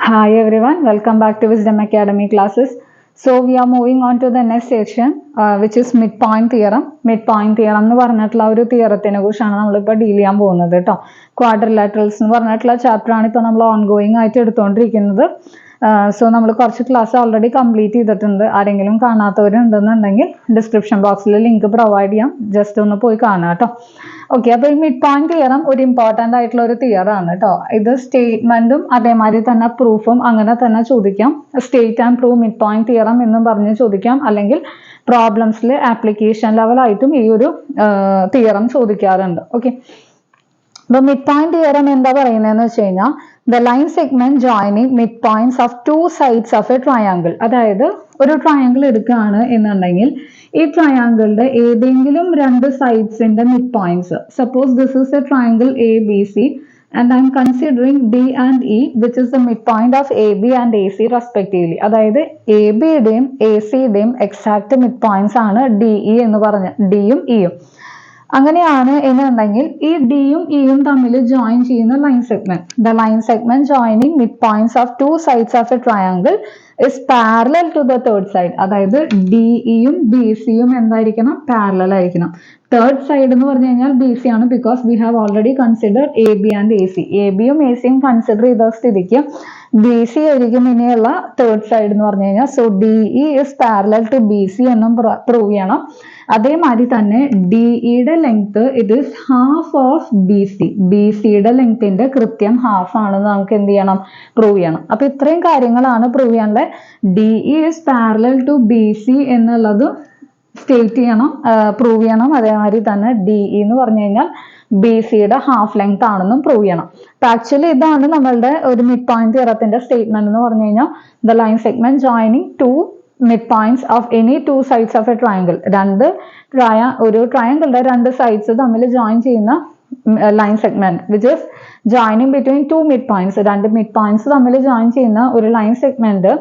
Hi everyone, welcome back to Wisdom Academy classes. So we are moving on to the next section which is midpoint theorem. Midpoint theorem എന്ന് പറഞ്ഞിട്ടുള്ള ഒരു തിയറത്തിനെ കുറിച്ചാണ് നമ്മളിപ്പോൾ deal ചെയ്യാൻ പോകുന്നത് കേട്ടോ. ക്വാഡ്രിലാറ്ററൽസ് എന്ന് പറഞ്ഞിട്ടുള്ള ചാപ്റ്റർ ആണ് ഇപ്പോൾ നമ്മൾ ഓൺഗോയിങ് ആയിട്ട് എടുത്തുകൊണ്ടിരിക്കുന്നത്. സോ നമ്മൾ കുറച്ച് ക്ലാസ് ഓൾറെഡി കംപ്ലീറ്റ് ചെയ്തിട്ടുണ്ട്. ആരെങ്കിലും കാണാത്തവരുണ്ടെന്നുണ്ടെങ്കിൽ ഡിസ്ക്രിപ്ഷൻ ബോക്സിൽ ലിങ്ക് പ്രൊവൈഡ് ചെയ്യാം, ജസ്റ്റ് ഒന്ന് പോയി കാണാം കേട്ടോ. ഓക്കെ, അപ്പോൾ ഈ മിഡ് പോയിന്റ് തിയറം ഒരു ഇമ്പോർട്ടൻ്റ് ആയിട്ടുള്ള ഒരു തിയറാണ് കേട്ടോ. ഇത് സ്റ്റേറ്റ്മെന്റും അതേമാതിരി തന്നെ പ്രൂഫും അങ്ങനെ തന്നെ ചോദിക്കാം. State and prove mid point theorem എന്നും പറഞ്ഞ് ചോദിക്കാം, അല്ലെങ്കിൽ പ്രോബ്ലംസിൽ ആപ്ലിക്കേഷൻ ലെവലായിട്ടും ഈ ഒരു തിയറം ചോദിക്കാറുണ്ട്. ഓക്കെ, അപ്പോൾ മിഡ് പോയിന്റ് തിയറം എന്താ പറയുന്നതെന്ന് വെച്ച് കഴിഞ്ഞാൽ the line segment joining mid points of two sides of a triangle. അതായത് ഒരു ട്രയാങ്കിൾ എടുക്കുകയാണ് എന്നുണ്ടെങ്കിൽ ഈ ട്രയാങ്കിളിന്റെ ഏതെങ്കിലും രണ്ട് സൈഡ്സിന്റെ mid points, suppose this is a triangle A B C and I am considering D and E which is the midpoint of AB and AC respectively. അതായത് എ ബിയുടെയും എ സിയുടെയും എക്സാക്ട് മിഡ് പോയിന്റ്സ് ആണ് D E എന്ന് പറഞ്ഞ ഡിയും ഇയും. അങ്ങനെയാണ് എന്നുണ്ടെങ്കിൽ ഈ ഡിയും ഇയും തമ്മിൽ ജോയിൻ ചെയ്യുന്ന line segment, the line segment joining mid points of two sides of a triangle is parallel to the third side. അതായത് ഡി ഇയും ബി സിയും എന്തായിരിക്കണം? പാരലൽ ആയിരിക്കണം. തേർഡ് സൈഡ് എന്ന് പറഞ്ഞു കഴിഞ്ഞാൽ ബി സി ആണ്, because we have already consider A B and A C. A ബിയും എ സിയും കൺസിഡർ ചെയ്ത സ്ഥിതിക്ക് ബി സി ആയിരിക്കും ഇനിയുള്ള തേർഡ് സൈഡ് എന്ന് പറഞ്ഞു കഴിഞ്ഞാൽ. So D E is parallel to B C എന്നും പ്രൂവ് ചെയ്യണം. അതേമാതിരി തന്നെ ഡി ഇയുടെ length it is half of B C. B സിയുടെ ലെങ്ത്തിന്റെ കൃത്യം ഹാഫ് ആണെന്ന് നമുക്ക് എന്ത് ചെയ്യണം? പ്രൂവ് ചെയ്യണം. അപ്പൊ ഇത്രയും കാര്യങ്ങളാണ് പ്രൂവ് ചെയ്യാനുള്ളത്. D E is parallel to B C എന്നുള്ളത് സ്റ്റേറ്റ് ചെയ്യണം, പ്രൂവ് ചെയ്യണം. അതേമാതിരി തന്നെ ഡി ഇ എന്ന് പറഞ്ഞു കഴിഞ്ഞാൽ ബി സിയുടെ ഹാഫ് ലെങ്ത് ആണെന്നും പ്രൂവ് ചെയ്യണം. അപ്പൊ ആക്ച്വലി ഇതാണ് നമ്മളുടെ ഒരു മിഡ് പോയിന്റ് തിയറത്തിന്റെ സ്റ്റേറ്റ്മെന്റ് എന്ന് പറഞ്ഞു കഴിഞ്ഞാൽ the line segment joining two mid points of any two sides of a triangle. ഒരു ട്രയാങ്കിളുടെ രണ്ട് സൈഡ്സ് തമ്മിൽ ജോയിൻ ചെയ്യുന്ന line segment which is joining between two mid points. രണ്ട് മിഡ് പോയിന്റ്സ് തമ്മിൽ ജോയിൻ ചെയ്യുന്ന ഒരു ലൈൻ സെഗ്മെന്റ്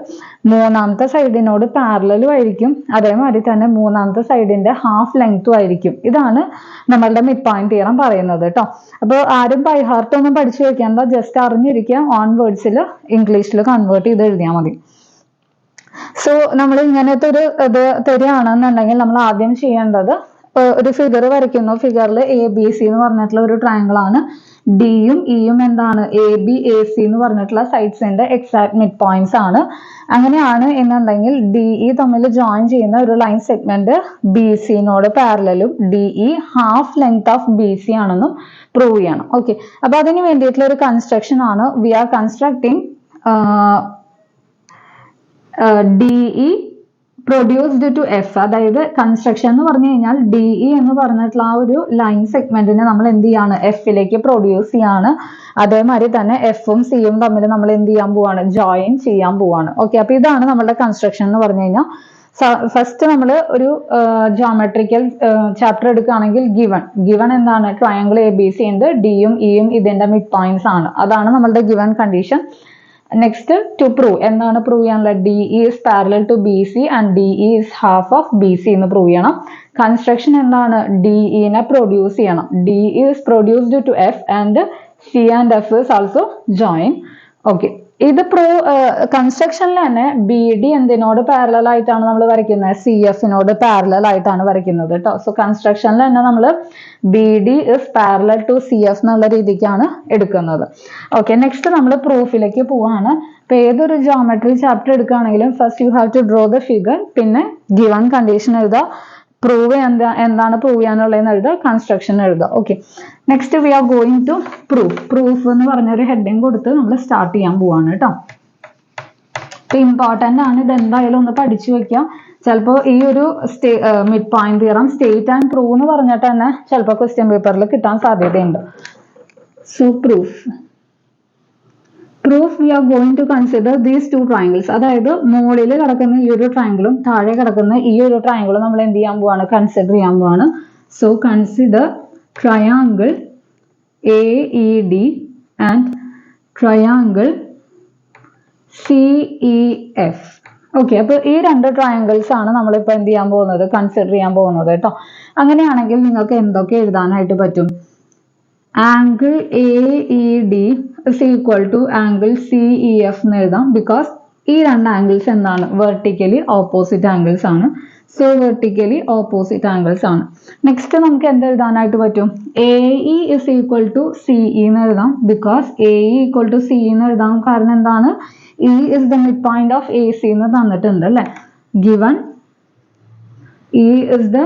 മൂന്നാമത്തെ സൈഡിനോട് പാരലലും ആയിരിക്കും, അതേമാതിരി തന്നെ മൂന്നാമത്തെ സൈഡിന്റെ ഹാഫ് ലെങ്ത്തും ആയിരിക്കും. ഇതാണ് നമ്മളുടെ മിഡ് പോയിന്റ് തിയറം പറയുന്നത് കേട്ടോ. അപ്പോൾ ആരും ബൈ ഹാർട്ട് ഒന്നും പഠിച്ചു വെക്കേണ്ട, ജസ്റ്റ് അറിഞ്ഞിരിക്കുക. ഓൺ വേർഡ്സിൽ ഇംഗ്ലീഷിൽ കൺവേർട്ട് ചെയ്ത് എഴുതിയാൽ മതി. സോ നമ്മൾ ഇങ്ങനത്തെ ഒരു ഇത് തരികയാണെന്നുണ്ടെങ്കിൽ നമ്മൾ ആദ്യം ചെയ്യേണ്ടത് ഒരു ഫിഗർ വരയ്ക്കുന്നു. ഫിഗറിൽ എ ബി സി എന്ന് പറഞ്ഞിട്ടുള്ള ഒരു ട്രയാങ്കിൾ ആണ്. ഡിയും ഇയും എന്താണ്? എ ബി എ സി എന്ന് പറഞ്ഞിട്ടുള്ള സൈഡ്സിന്റെ എക്സാക്ട് മിഡ് പോയിന്റ്സ് ആണ്. അങ്ങനെയാണ് എന്നുണ്ടെങ്കിൽ ഡി ഇ തമ്മിൽ ജോയിൻ ചെയ്യുന്ന ഒരു ലൈൻ സെഗ്മെന്റ് ബി സിനോട് പാരലലും D E half length of B C ആണെന്നും പ്രൂവ് ചെയ്യണം. ഓക്കെ, അപ്പൊ അതിന് വേണ്ടിയിട്ടുള്ള ഒരു കൺസ്ട്രക്ഷൻ ആണ് we are constructing D E produced to F. അതായത് കൺസ്ട്രക്ഷൻ എന്ന് പറഞ്ഞു കഴിഞ്ഞാൽ ഡി ഇ എന്ന് പറഞ്ഞിട്ടുള്ള ആ ഒരു ലൈൻ സെഗ്മെന്റിനെ നമ്മൾ എന്ത് ചെയ്യാണ്? എഫിലേക്ക് പ്രൊഡ്യൂസ് ചെയ്യാണ്. അതേമാതിരി തന്നെ എഫും സിയും തമ്മിൽ നമ്മൾ എന്ത് ചെയ്യാൻ പോവാണ്? ജോയിൻ ചെയ്യാൻ പോവാണ്. ഓക്കെ, അപ്പൊ ഇതാണ് നമ്മളുടെ കൺസ്ട്രക്ഷൻ എന്ന് പറഞ്ഞു കഴിഞ്ഞാൽ. ഫസ്റ്റ് നമ്മൾ ഒരു ജോമെട്രിക്കൽ ചാപ്റ്റർ എടുക്കുകയാണെങ്കിൽ ഗിവൺ എന്താണ്? ട്രയാങ്കിൾ എ ബി സി ഉണ്ട്, ഡിയും ഇയും ഇതിന്റെ മിഡ് പോയിന്റ്സ് ആണ്. അതാണ് നമ്മളുടെ given condition. Next to prove, എന്താണ് പ്രൂവ് ചെയ്യാനുള്ളത്? D E is parallel to B C and D E is half of B C എന്ന് പ്രൂവ് ചെയ്യണം. കൺസ്ട്രക്ഷൻ എന്താണ്? ഡി ഇനെ പ്രൊഡ്യൂസ് ചെയ്യണം. D is produced to F and C and F is also join. Okay, ഇത് കൺസ്ട്രക്ഷനിൽ തന്നെ B D എന്തിനോട് parallel ആയിട്ടാണ് നമ്മൾ വരയ്ക്കുന്നത്? സി എഫിനോട് പാരലൽ ആയിട്ടാണ് വരയ്ക്കുന്നത് കേട്ടോ. സോ കൺസ്ട്രക്ഷനിൽ തന്നെ നമ്മൾ B D is parallel to C F എന്നുള്ള രീതിക്കാണ് എടുക്കുന്നത്. ഓക്കെ, നെക്സ്റ്റ് നമ്മൾ പ്രൂഫിലേക്ക് പോവാണ്. അപ്പൊ ഏതൊരു ജോമെട്രി ചാപ്റ്റർ എടുക്കുകയാണെങ്കിലും first you have to draw the figure, പിന്നെ ഗിവൺ കണ്ടീഷൻ എഴുതുക, പ്രൂവ് എന്താണ് പ്രൂവ് ചെയ്യാനുള്ളതെന്ന് എഴുതുക, കൺസ്ട്രക്ഷൻ എഴുതുക. Okay, next we are going to proof. Proof എന്ന് പറഞ്ഞൊരു ഹെഡിങ് കൊടുത്ത് നമ്മൾ സ്റ്റാർട്ട് ചെയ്യാൻ പോവാണ് കേട്ടോ. ഇപ്പൊ ഇമ്പോർട്ടൻ്റ് ആണ്, ഇത് എന്തായാലും ഒന്ന് പഠിച്ചു വെക്കുക. ചിലപ്പോൾ ഈ ഒരു mid point theorem state and prove എന്ന് പറഞ്ഞിട്ട് തന്നെ ചിലപ്പോൾ ക്വസ്റ്റ്യൻ പേപ്പറിൽ കിട്ടാൻ സാധ്യതയുണ്ട്. So proof we are going to consider these two triangles. അതായത് മുകളിൽ കിടക്കുന്ന ഈ ഒരു ട്രയാങ്കിളും താഴെ കിടക്കുന്ന ഈ ഒരു ട്രയാങ്കിളും നമ്മൾ എന്ത് ചെയ്യാൻ പോവാണ്? കൺസിഡർ ചെയ്യാൻ പോവാണ്. So consider triangle A E D and triangle C E F. Okay, അപ്പൊ ഈ രണ്ട് ട്രയാങ്കിൾസ് ആണ് നമ്മളിപ്പോ എന്ത് ചെയ്യാൻ പോകുന്നത്? കൺസിഡർ ചെയ്യാൻ പോകുന്നത് കേട്ടോ. അങ്ങനെയാണെങ്കിൽ നിങ്ങൾക്ക് എന്തൊക്കെ എഴുതാനായിട്ട് പറ്റും? Angle A E D is equal to angle C E F എന്ന് എഴുതാം. ബിക്കോസ് ഈ രണ്ട് ആംഗിൾസ് എന്താണ്? വെർട്ടിക്കലി ഓപ്പോസിറ്റ് ആംഗിൾസ് ആണ്. സോ വെർട്ടിക്കലി ഓപ്പോസിറ്റ് ആംഗിൾസ് ആണ്. നെക്സ്റ്റ് നമുക്ക് എന്ത് എഴുതാനായിട്ട് പറ്റും? A E is equal to C E എന്ന് എഴുതാം. Because A E equal to C എന്ന് എഴുതാം. കാരണം എന്താണ്? E is the mid point of A C എന്ന് തന്നിട്ടുണ്ട് അല്ലെ. Given E is the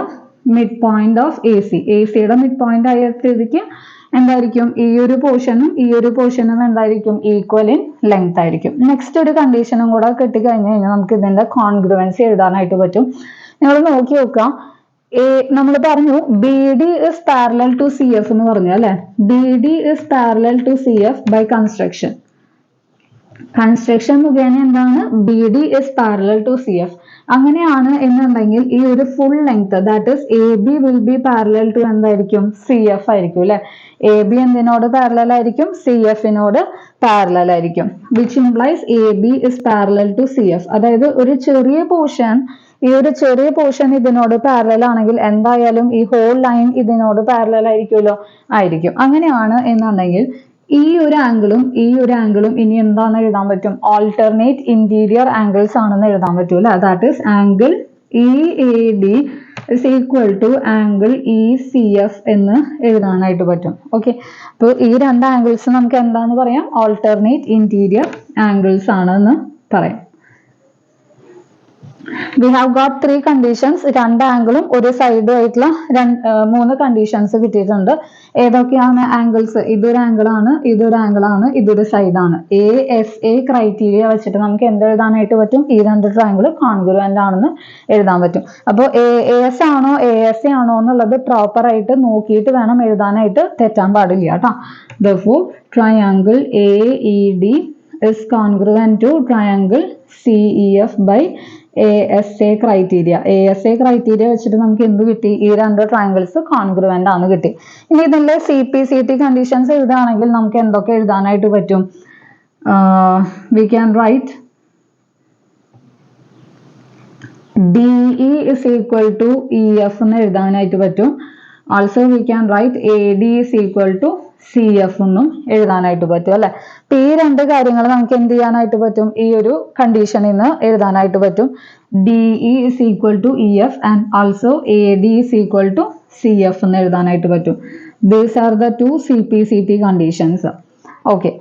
mid point of A C. A സിയുടെ മിഡ് പോയിന്റ് ആയ സ്ഥിതിക്ക് എന്തായിരിക്കും? ഈ ഒരു പോർഷനും എന്തായിരിക്കും? ഈക്വൽ ഇൻ ലെങ്ത് ആയിരിക്കും. നെക്സ്റ്റ് ഒരു കണ്ടീഷനും കൂടെ കിട്ടിക്കഴിഞ്ഞു കഴിഞ്ഞാൽ നമുക്ക് ഇതിന്റെ കോൺഗ്രുവൻസി എഴുതാനായിട്ട് പറ്റും. നിങ്ങൾ നോക്കി നോക്കുക. നമ്മൾ പറഞ്ഞു B D is parallel to C F എന്ന് പറഞ്ഞു അല്ലെ. B D is parallel to C F by construction മുഖേന എന്താണ്? B D is parallel to C F. അങ്ങനെയാണ് എന്നുണ്ടെങ്കിൽ ഈ ഒരു full length that is A B will be parallel to എന്തായിരിക്കും? സി എഫ് ആയിരിക്കും അല്ലെ. എ ബി എന്തിനോട് പാരലൽ ആയിരിക്കും? സി എഫിനോട് പാരലൽ ആയിരിക്കും. Which implies A B is parallel to C F. അതായത് ഒരു ചെറിയ പോർഷൻ ഇതിനോട് പാരലൽ ആണെങ്കിൽ എന്തായാലും ഈ ഹോൾ ലൈൻ ഇതിനോട് പാരലൽ ആയിരിക്കുമല്ലോ. ആയിരിക്കും. അങ്ങനെയാണ് എന്നുണ്ടെങ്കിൽ ഈ ഒരു ആംഗിളും ഇനി എന്താണെന്ന് എഴുതാൻ പറ്റും? ഓൾട്ടർനേറ്റ് ഇന്റീരിയർ ആംഗിൾസ് ആണെന്ന് എഴുതാൻ പറ്റും അല്ലെ. That is angle E A D is equal to angle E C F എന്ന് എഴുതാനായിട്ട് പറ്റും. ഓക്കെ. അപ്പോൾ ഈ രണ്ട് ആംഗിൾസ് നമുക്ക് എന്താന്ന് പറയാം? ഓൾട്ടർനേറ്റ് ഇന്റീരിയർ ആംഗിൾസ് ആണെന്ന് പറയാം. We have got 3 conditions. രണ്ട് ആംഗിളും ഒരു സൈഡും ആയിട്ടുള്ള 3 കണ്ടീഷൻസ് കിട്ടിയിട്ടുണ്ട്. ഏതൊക്കെയാണ് ആംഗിൾസ്? ഇതൊരു ആംഗിളാണ്, ഇതൊരു സൈഡാണ്. ASA ക്രൈറ്റീരിയ വെച്ചിട്ട് നമുക്ക് എന്ത് എഴുതാനായിട്ട് പറ്റും? ഈ രണ്ട് ട്രയാങ്കിൾ കോൺഗ്രുവന്റ് ആണെന്ന് എഴുതാൻ പറ്റും. അപ്പോൾ AS ആണോ ASA ആണോ എന്നുള്ളത് പ്രോപ്പർ ആയിട്ട് നോക്കിയിട്ട് വേണം എഴുതാനായിട്ട്. തെറ്റാൻ പാടില്ല കേട്ടോ. Therefore, triangle AED is congruent to triangle CEF by ASA criteria. ASA criteria വെച്ചിട്ട് നമുക്ക് എന്ത് കിട്ടി? ഈ രണ്ട് ട്രയാങ്കിൾസ് കോൺഗ്രുവന്റ് ആണ് കിട്ടി. ഇനി ഇതിന്റെ CP/CT കണ്ടീഷൻസ് എഴുതുകയാണെങ്കിൽ നമുക്ക് എന്തൊക്കെ എഴുതാനായിട്ട് പറ്റും? We can write DE is equal to EF എന്ന് എഴുതാനായിട്ട് പറ്റും. Also we can write AD is equal to CF എന്നും എഴുതാനായിട്ട് പറ്റും അല്ലെ. അപ്പൊ ഈ രണ്ട് കാര്യങ്ങൾ നമുക്ക് എന്ത് ചെയ്യാനായിട്ട് പറ്റും? ഈ ഒരു കണ്ടീഷനിൽ നിന്ന് എഴുതാനായിട്ട് പറ്റും. DE is equal to EF and also AD is equal to CF എന്ന് എഴുതാനായിട്ട് പറ്റും. These are the 2 CP/CT conditions. Okay.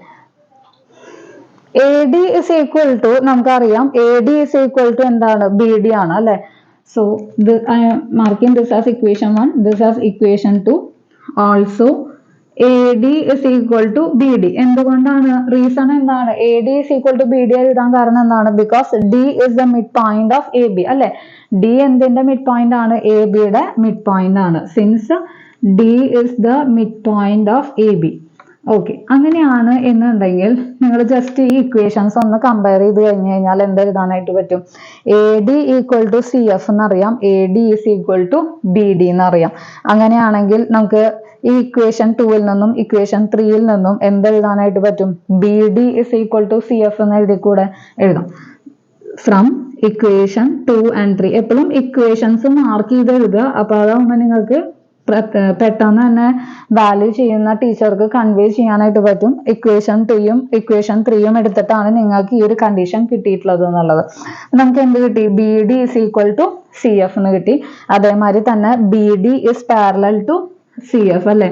AD is equal to നമുക്കറിയാം AD is equal to എന്താണ്? BD ആണ് അല്ലെ. So I am marking this as equation 1, this as equation 2. Also AD is equal to BD. എന്തുകൊണ്ടാണ്? Reason എന്താണ്? AD is equal to BD എഴുതാൻ കാരണം എന്താണ്? Because D is the midpoint of AB അല്ലെ. D എന്തിന്റെ midpoint ആണ്? AB യുടെ midpoint ആണ്. Since D is the midpoint of AB. Okay. അങ്ങനെയാണ് എന്നുണ്ടെങ്കിൽ നിങ്ങൾ ജസ്റ്റ് ഈ ഇക്വേഷൻസ് ഒന്ന് കമ്പയർ ചെയ്ത് കഴിഞ്ഞ് കഴിഞ്ഞാൽ എന്ത് എഴുതാനായിട്ട് പറ്റും? AD ഈക്വൽ ടു CF എന്നറിയാം, AD is equal to BD എന്നറിയാം. അങ്ങനെയാണെങ്കിൽ നമുക്ക് ഈ ഇക്വേഷൻ 2ൽ നിന്നും ഇക്വേഷൻ 3ൽ നിന്നും എന്ത് എഴുതാനായിട്ട് പറ്റും? BD is equal to CF എന്ന് എഴുതി കൂടെ എഴുതാം. ഫ്രം ഇക്വേഷൻ 2 and 3 എപ്പോഴും ഇക്വേഷൻസ് മാർക്ക് ചെയ്ത് എഴുതുക. അപ്പോൾ അതാകുമ്പോൾ നിങ്ങൾക്ക് പെട്ടെന്ന് തന്നെ വാല്യൂ ചെയ്യുന്ന ടീച്ചർക്ക് കൺവേ ചെയ്യാനായിട്ട് പറ്റും. ഇക്വേഷൻ 2യും ഇക്വേഷൻ 3യും എടുത്തിട്ടാണ് നിങ്ങൾക്ക് ഈ ഒരു കണ്ടീഷൻ കിട്ടിയിട്ടുള്ളത് എന്നുള്ളത്. നമുക്ക് എന്ത് കിട്ടി? BD is equal to CF എന്ന് കിട്ടി. അതേമാതിരി തന്നെ BD is parallel to CF അല്ലെ.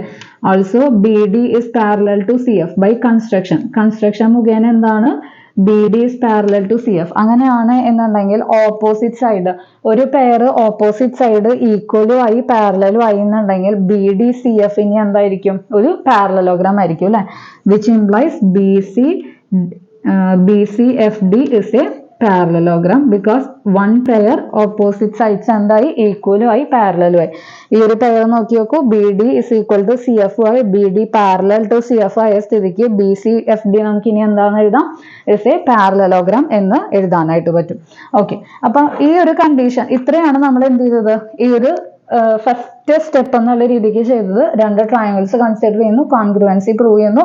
Also BD is parallel to CF by construction മുഖേന എന്താണ്? BD is parallel to CF. അങ്ങനെയാണ് എന്നുണ്ടെങ്കിൽ ഓപ്പോസിറ്റ് സൈഡ് ഒരു പെയർ ഓപ്പോസിറ്റ് സൈഡ് ഈക്വലും ആയി പാരലലും ആയി എന്നുണ്ടെങ്കിൽ BD CF ഇനി എന്തായിരിക്കും? ഒരു പാരലലോഗ്രാം ആയിരിക്കും അല്ലെ. Which implies BCFD is a parallelogram because one pair opposite sides എന്തായി? ഈക്വലും ആയി പാരലലും ആയി. ഈ ഒരു പെയർ നോക്കി നോക്കൂ. BD is equal to CF ആയി BD parallel to CF ആയ സ്ഥിതിക്ക് BCFD നമുക്ക് ഇനി എന്താണെന്ന് എഴുതാം? is a parallelogram എന്ന് എഴുതാനായിട്ട് പറ്റും. ഓക്കെ. അപ്പൊ ഈ ഒരു കണ്ടീഷൻ ഇത്രയാണ് നമ്മൾ എന്ത് ചെയ്തത്? ഈ ഒരു ഫസ്റ്റ് സ്റ്റെപ്പ് എന്നുള്ള രീതിക്ക് ചെയ്തത്. രണ്ട് ട്രയാങ്കിൾസ് കൺസിഡർ ചെയ്യുന്നു, കോൺഗ്രുവൻസി പ്രൂവ് ചെയ്യുന്നു.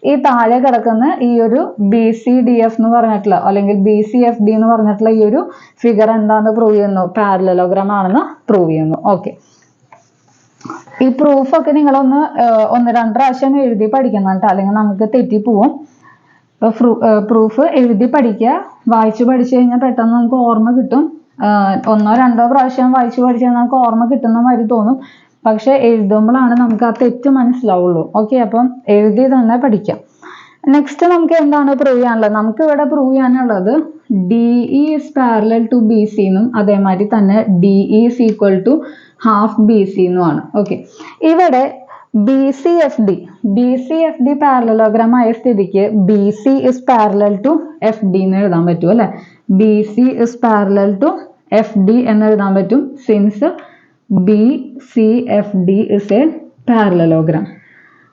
ഈ താഴെ കിടക്കുന്ന ഈ ഒരു BCDF എന്ന് പറഞ്ഞിട്ടുള്ള അല്ലെങ്കിൽ BCFD എന്ന് പറഞ്ഞിട്ടുള്ള ഈ ഒരു ഫിഗർ എന്താണെന്ന് പ്രൂവ് ചെയ്യുന്നു? പാരലലോഗ്രാം ആണെന്ന് പ്രൂവ് ചെയ്യുന്നു. ഓക്കെ. ഈ പ്രൂഫൊക്കെ നിങ്ങളൊന്ന് ഒന്ന് രണ്ട് പ്രാവശ്യം എഴുതി പഠിക്കണം കേട്ടോ, അല്ലെങ്കിൽ നമുക്ക് തെറ്റിപ്പോവും. പ്രൂഫ് എഴുതി പഠിക്കുക, വായിച്ചു പഠിച്ചു കഴിഞ്ഞാൽ പെട്ടെന്ന് നമുക്ക് ഓർമ്മ കിട്ടും. ഒന്നോ രണ്ടോ പ്രാവശ്യം വായിച്ചു പഠിച്ചാൽ നമുക്ക് ഓർമ്മ കിട്ടുന്ന മാതിരി തോന്നും, പക്ഷെ എഴുതുമ്പോഴാണ് നമുക്ക് ആ തെറ്റ് മനസ്സിലാവുള്ളൂ. ഓക്കെ, അപ്പം എഴുതി തന്നെ പഠിക്കാം. നെക്സ്റ്റ് നമുക്ക് എന്താണ് പ്രൂവ് ചെയ്യാനുള്ളത്? നമുക്ക് ഇവിടെ പ്രൂവ് ചെയ്യാനുള്ളത് DE is parallel to BC എന്നും അതേമാതിരി തന്നെ DE is equal to half BC എന്നുമാണ്. ഓക്കെ, ഇവിടെ BCFD പാരലലോഗ്രാം ആയ സ്ഥിതിക്ക് BC is parallel to FD എന്ന് എഴുതാൻ പറ്റും അല്ലെ. BC is parallel to FD എന്ന് എഴുതാൻ പറ്റും, since BCFD is a parallelogram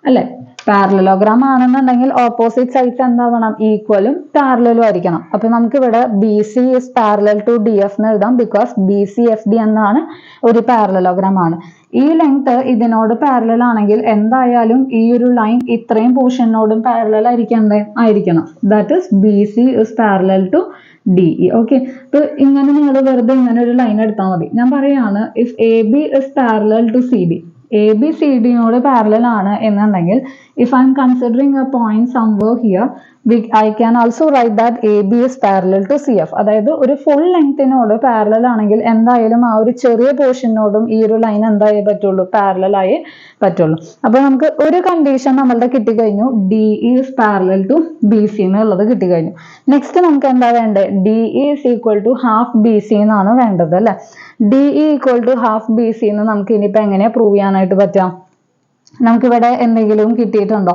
അല്ലെ. പാരലലോഗ്രാം ആണെന്നുണ്ടെങ്കിൽ ഓപ്പോസിറ്റ് സൈഡ്സ് എന്താവണം? ഈക്വലും പാരലലും ആയിരിക്കണം. അപ്പൊ നമുക്ക് ഇവിടെ BC is parallel to DF എന്ന് എഴുതാം, ബിക്കോസ് BCFD എന്നാണ് ഒരു പാരലലോഗ്രാം ആണ്. ഈ ലെങ്ത് ഇതിനോട് പാരലൽ ആണെങ്കിൽ എന്തായാലും ഈ ഒരു ലൈൻ ഇത്രയും പോർഷനോടും പാരലൽ ആയിരിക്കണം. That is BC is parallel to DE. Okay, അപ്പൊ ഇങ്ങനെ നിങ്ങൾ വെറുതെ ഇങ്ങനെ ഒരു ലൈൻ എടുത്താൽ മതി. ഞാൻ പറയാണ്, if AB is parallel to CD, AB CD-നോട് പാരലൽ ആണ് എന്നുണ്ടെങ്കിൽ, if I am considering a point somewhere here, I can also write that AB is parallel to CF. അതായത് ഒരു ഫുൾ ലെങ്തിനോട് പാരലൽ ആണെങ്കിൽ എന്തായാലും ആ ഒരു ചെറിയ പോർഷനോടും ഈ ഒരു ലൈൻ എന്തായേ പറ്റുള്ളൂ? പാരലൽ ആയേ പറ്റുള്ളൂ. അപ്പൊ നമുക്ക് ഒരു കണ്ടീഷൻ നമ്മളുടെ കിട്ടിക്കഴിഞ്ഞു, DE is parallel to BC എന്നുള്ളത് കിട്ടിക്കഴിഞ്ഞു. നെക്സ്റ്റ് നമുക്ക് എന്താ വേണ്ടത്? DE is equal to half BC എന്നാണ് വേണ്ടത് അല്ലെ. DE equal to half BC എന്ന് നമുക്ക് ഇനിയിപ്പോ എങ്ങനെയാ പ്രൂവ് ചെയ്യാനായിട്ട് പറ്റാം? നമുക്കിവിടെ എന്തെങ്കിലും കിട്ടിയിട്ടുണ്ടോ?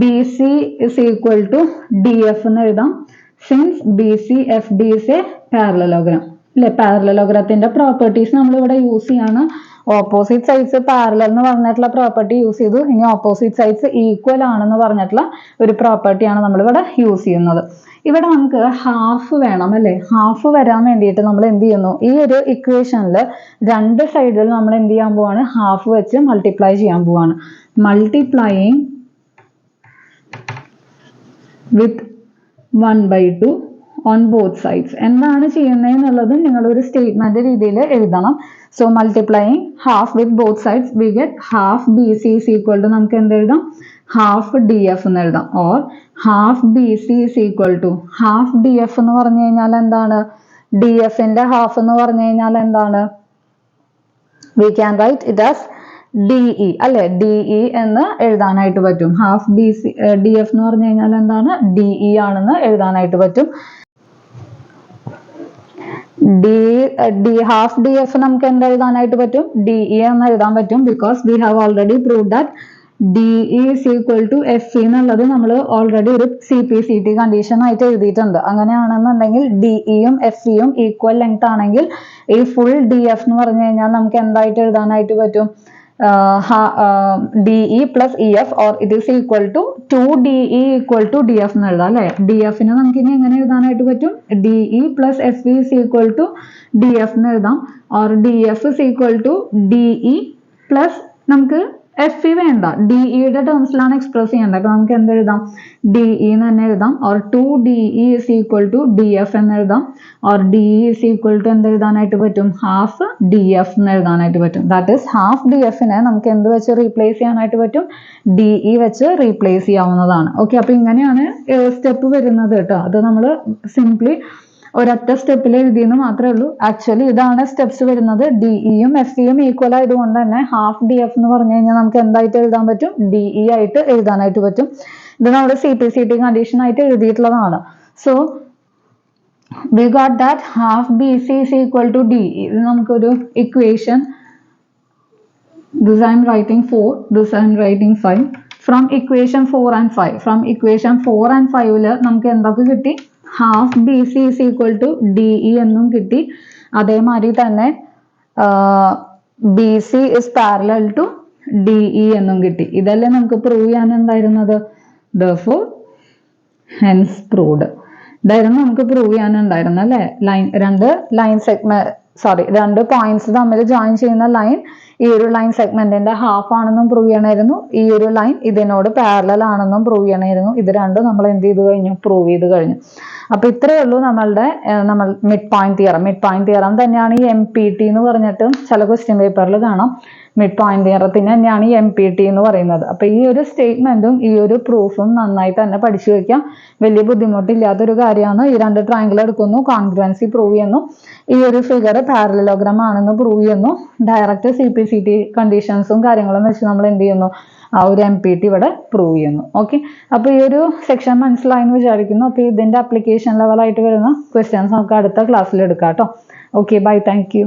BC is equal to DF എന്ന് എഴുതാം, since BCFD is a parallelogram അല്ലെ. പാരലലോഗ്രാത്തിന്റെ പ്രോപ്പർട്ടീസ് നമ്മൾ ഇവിടെ യൂസ് ചെയ്യാണ്. ഓപ്പോസിറ്റ് സൈഡ്സ് പാരലൽ എന്ന് പറഞ്ഞിട്ടുള്ള പ്രോപ്പർട്ടി യൂസ് ചെയ്തു. ഇനി ഓപ്പോസിറ്റ് സൈഡ്സ് ഈക്വൽ ആണെന്ന് പറഞ്ഞിട്ടുള്ള ഒരു പ്രോപ്പർട്ടിയാണ് നമ്മൾ ഇവിടെ യൂസ് ചെയ്യുന്നത്. ഇവിടെ നമുക്ക് ഹാഫ് വേണം അല്ലെ. ഹാഫ് വരാൻ വേണ്ടിയിട്ട് നമ്മൾ എന്ത് ചെയ്യുന്നു? ഈ ഒരു ഇക്വേഷനിൽ രണ്ട് സൈഡിൽ നമ്മൾ എന്ത് ചെയ്യാൻ പോവാണ്? ഹാഫ് വെച്ച് മൾട്ടിപ്ലൈ ചെയ്യാൻ പോവാണ്. Multiplying with 1/2 on both sides. എന്താണ് ചെയ്യുന്നതെന്നുള്ളത് നിങ്ങളൊരു സ്റ്റേറ്റ്മെന്റ് രീതിയിൽ എഴുതണം. So multiplying half with both sides, we get half BC is equal to നമുക്ക് എന്ത് എഴുതാം? ഹാഫ് DF എന്ന് എഴുതാം. Or half BC is equal to half DF എന്ന് പറഞ്ഞു കഴിഞ്ഞാൽ എന്താണ്? DFന്റെ ഹാഫ് എന്ന് പറഞ്ഞു കഴിഞ്ഞാൽ എന്താണ്? We can write it as DE അല്ലെ. DE എന്ന് എഴുതാനായിട്ട് പറ്റും. ഹാഫ് DF എന്ന് പറഞ്ഞു കഴിഞ്ഞാൽ എന്താണ്? DE ആണെന്ന് എഴുതാനായിട്ട് പറ്റും. ഹാഫ് DF നമുക്ക് എന്ത് എഴുതാനായിട്ട് പറ്റും? DE എന്ന് എഴുതാൻ പറ്റും, because we have already proved that DE is equal to FE എന്നുള്ളത് നമ്മൾ ഓൾറെഡി ഒരു CPCT കണ്ടീഷൻ ആയിട്ട് എഴുതിയിട്ടുണ്ട്. അങ്ങനെയാണെന്നുണ്ടെങ്കിൽ DEയും FEയും ഈക്വൽ ലെങ്ത് ആണെങ്കിൽ ഈ ഫുൾ DF എന്ന് പറഞ്ഞു കഴിഞ്ഞാൽ നമുക്ക് എന്തായിട്ട് എഴുതാനായിട്ട് പറ്റും? DE plus EF, or it is equal to 2DE equal to DF എന്ന് എഴുതാം അല്ലെ. DFനെ നമുക്ക് ഇനി എങ്ങനെ എഴുതാനായിട്ട് പറ്റും? DE plus FE is equal to DF എന്ന് എഴുതാം, or DF is equal to DE plus നമുക്ക് FE വേണ്ട, DEയുടെ ടേംസിലാണ് എക്സ്പ്രസ് ചെയ്യേണ്ടത്. അപ്പൊ നമുക്ക് എന്ത് എഴുതാം? DE എന്ന് തന്നെ എഴുതാം, or 2DE is equal to DF എന്ന് എഴുതാം, or DE is equal to എന്ത് എഴുതാനായിട്ട് പറ്റും? ഹാഫ് DF എന്ന് എഴുതാനായിട്ട് പറ്റും. ദാറ്റ് ഈസ് ഹാഫ് DFനെ നമുക്ക് എന്ത് വെച്ച് റീപ്ലേസ് ചെയ്യാനായിട്ട് പറ്റും? DE വെച്ച് റീപ്ലേസ് ചെയ്യാവുന്നതാണ്. ഓക്കെ, അപ്പൊ ഇങ്ങനെയാണ് സ്റ്റെപ്പ് വരുന്നത് കേട്ടോ. അത് നമ്മൾ സിംപ്ലി ഒരൊറ്റ സ്റ്റെപ്പിൽ എഴുതിയെന്ന് മാത്രമേ ഉള്ളൂ. ആക്ച്വലി ഇതാണ് സ്റ്റെപ്സ് വരുന്നത്. DEയും FEയും ഈക്വൽ ആയതുകൊണ്ട് തന്നെ ഹാഫ് DF എന്ന് പറഞ്ഞു കഴിഞ്ഞാൽ നമുക്ക് എന്തായിട്ട് എഴുതാൻ പറ്റും? DE ആയിട്ട് എഴുതാനായിട്ട് പറ്റും. ഇത് നമ്മൾ CPCT കണ്ടീഷൻ ആയിട്ട് എഴുതിയിട്ടുള്ളതാണ്. So we got that half BC is equal to DE. ഇത് നമുക്കൊരു equation, this I am writing 4, this I am writing 5. From equation 4 and 5, from equation 4 and 5 നമുക്ക് എന്തൊക്കെ കിട്ടി? Half BC is equal to DE എന്നും കിട്ടി. അതേമാതിരി തന്നെ BC is parallel to DE എന്നും കിട്ടി. ഇതല്ലേ നമുക്ക് പ്രൂവ് ചെയ്യാൻ ഉണ്ടായിരുന്നത്. Therefore hence proved. ഇതായിരുന്നു നമുക്ക് പ്രൂവ് ചെയ്യാനുണ്ടായിരുന്നു അല്ലെ. രണ്ട് പോയിന്റ്സ് തമ്മിൽ ജോയിൻ ചെയ്യുന്ന ലൈൻ ഈ ഒരു ലൈൻ സെഗ്മെന്റിന്റെ ഹാഫ് ആണെന്നും പ്രൂവ് ചെയ്യണമായിരുന്നു. ഈ ഒരു ലൈൻ ഇതിനോട് പാരലൽ ആണെന്നും പ്രൂവ് ചെയ്യണമായിരുന്നു. ഇത് രണ്ടും നമ്മൾ എന്ത് ചെയ്ത് കഴിഞ്ഞു? പ്രൂവ് ചെയ്ത് കഴിഞ്ഞു. അപ്പൊ ഇത്രയേ ഉള്ളൂ നമ്മൾ മിഡ് പോയിന്റ് തിയറം തന്നെയാണ് ഈ MPT എന്ന് പറഞ്ഞിട്ട് ചില ക്വസ്റ്റ്യൻ പേപ്പറിൽ കാണാം. മിഡ് പോയിന്റ് തിയറത്തിന് തന്നെയാണ് ഈ MPT എന്ന് പറയുന്നത്. അപ്പൊ ഈ ഒരു സ്റ്റേറ്റ്മെന്റും ഈ ഒരു പ്രൂഫും നന്നായി തന്നെ പഠിച്ചു വെക്കാം. വലിയ ബുദ്ധിമുട്ടില്ലാത്തൊരു കാര്യമാണ്. ഈ രണ്ട് ട്രയാങ്കിൾ എടുക്കുന്നു, കോൺഗ്രുവൻസി പ്രൂവ് ചെയ്യുന്നു, ഈ ഒരു ഫിഗർ പാരലലോഗ്രാം ആണെന്ന് പ്രൂവ് ചെയ്യുന്നു, ഡയറക്റ്റ് CPCT കണ്ടീഷൻസും കാര്യങ്ങളും വെച്ച് നമ്മൾ എന്ത് ചെയ്യുന്നു, ആ ഒരു MPT ഇവിടെ പ്രൂവ് ചെയ്യുന്നു. ഓക്കെ, അപ്പൊ ഈ ഒരു സെക്ഷൻ മനസ്സിലായെന്ന് വിചാരിക്കുന്നു. അപ്പൊ ഇതിന്റെ അപ്ലിക്കേഷൻ ലെവലായിട്ട് വരുന്ന ക്വസ്റ്റ്യൻസ് നമുക്ക് അടുത്ത ക്ലാസ്സിൽ എടുക്കാം കേട്ടോ. Okay, bye, thank U.